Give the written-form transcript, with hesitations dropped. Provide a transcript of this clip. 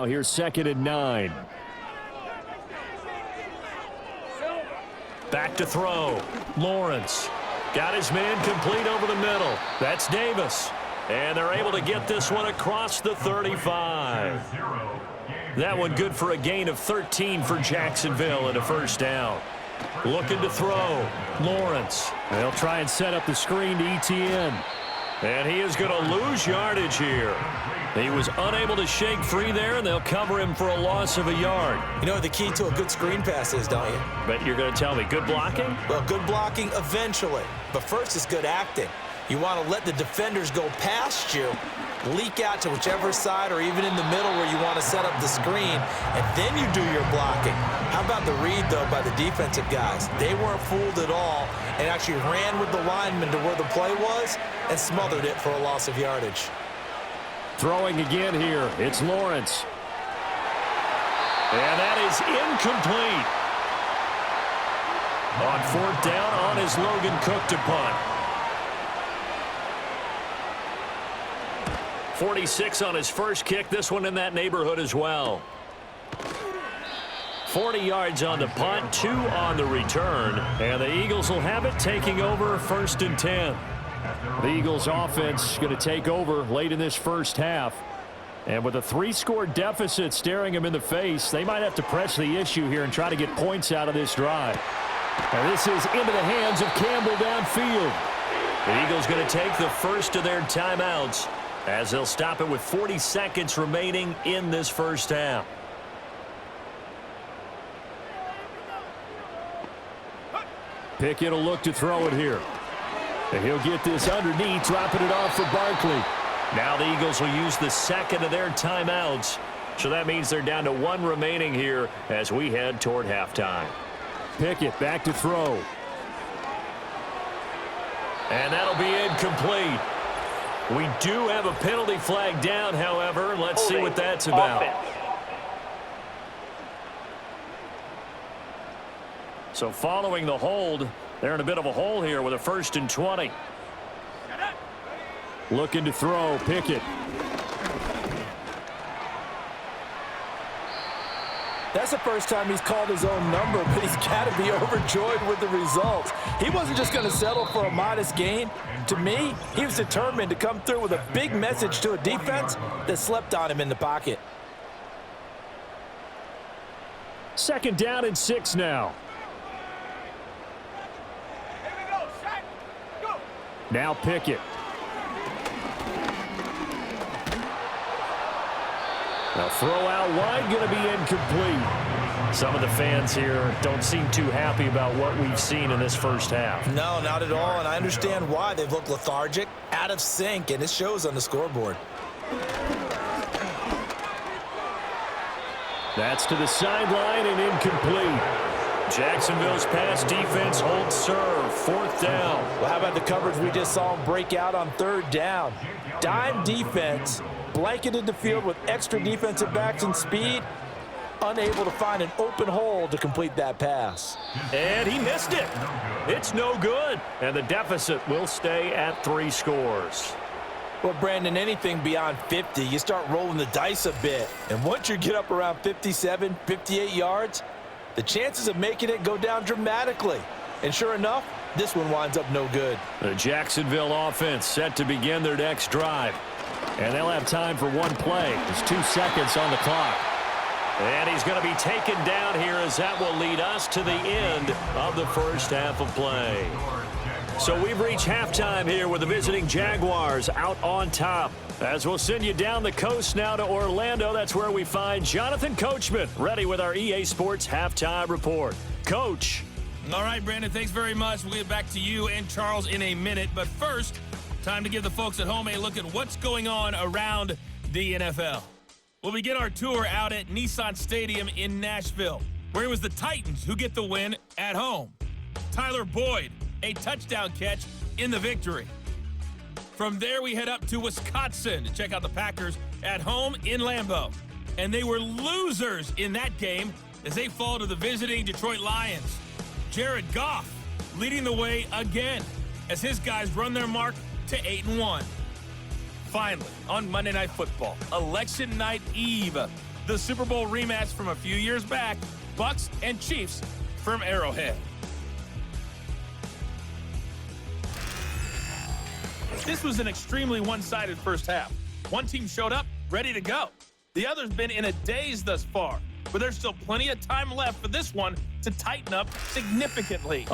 Here's 2nd and 9. Back to throw. Lawrence got his man complete over the middle. That's Davis. And they're able to get this one across the 35. That one good for a gain of 13 for Jacksonville and a first down. Looking to throw. Lawrence. They'll try and set up the screen to ETN. And he is going to lose yardage here. He was unable to shake free there, and they'll cover him for a loss of a yard. You know what the key to a good screen pass is, don't you? But you're going to tell me, good blocking? Well, good blocking eventually. But first is good acting. You want to let the defenders go past you, leak out to whichever side or even in the middle where you want to set up the screen, and then you do your blocking. How about the read, though, by the defensive guys? They weren't fooled at all and actually ran with the lineman to where the play was and smothered it for a loss of yardage. Throwing again here. It's Lawrence. And that is incomplete. On 4th down on his Logan Cook to punt. 46 on his first kick. This one in that neighborhood as well. 40 yards on the punt, 2 on the return. And the Eagles will have it, taking over 1st and 10. The Eagles offense going to take over late in this first half. And with a 3-score deficit staring them in the face, they might have to press the issue here and try to get points out of this drive. And this is into the hands of Campbell downfield. The Eagles going to take the first of their timeouts as they'll stop it with 40 seconds remaining in this first half. Pickett will look to throw it here. And he'll get this underneath, dropping it off for Barkley. Now the Eagles will use the second of their timeouts. So that means they're down to 1 remaining here as we head toward halftime. Pickett back to throw. And that'll be incomplete. We do have a penalty flag down, however. Let's see what that's about. So following the hold, they're in a bit of a hole here with a 1st and 20. Looking to throw, Pickett. That's the first time he's called his own number, but he's got to be overjoyed with the results. He wasn't just going to settle for a modest gain. To me, he was determined to come through with a big message to a defense that slept on him in the pocket. 2nd down and 6 now. Now Pickett. Now throw out wide, going to be incomplete. Some of the fans here don't seem too happy about what we've seen in this first half. No, not at all, and I understand why. They've looked lethargic, out of sync, and it shows on the scoreboard. That's to the sideline and incomplete. Jacksonville's pass defense holds serve. 4th down. Well, how about the coverage we just saw him break out on 3rd down? Dime defense, blanketed the field with extra defensive backs and speed, unable to find an open hole to complete that pass. And he missed it. It's no good. And the deficit will stay at 3 scores. Well, Brandon, anything beyond 50, you start rolling the dice a bit. And once you get up around 57, 58 yards, the chances of making it go down dramatically. And sure enough, this one winds up no good. The Jacksonville offense set to begin their next drive. And they'll have time for 1 play. There's 2 seconds on the clock. And he's going to be taken down here as that will lead us to the end of the first half of play. So we've reached halftime here with the visiting Jaguars out on top. As we'll send you down the coast now to Orlando, that's where we find Jonathan Coachman ready with our EA Sports Halftime Report. Coach. All right, Brandon, thanks very much. We'll get back to you and Charles in a minute. But first, time to give the folks at home a look at what's going on around the NFL. We'll begin our tour out at Nissan Stadium in Nashville, where it was the Titans who get the win at home. Tyler Boyd, a touchdown catch in the victory. From there, we head up to Wisconsin to check out the Packers at home in Lambeau. And they were losers in that game as they fall to the visiting Detroit Lions. Jared Goff leading the way again as his guys run their mark to 8-1. Finally, on Monday Night Football, Election Night Eve, the Super Bowl rematch from a few years back, Bucs and Chiefs from Arrowhead. This was an extremely one-sided first half. One team showed up ready to go. The other's been in a daze thus far, but there's still plenty of time left for this one to tighten up significantly.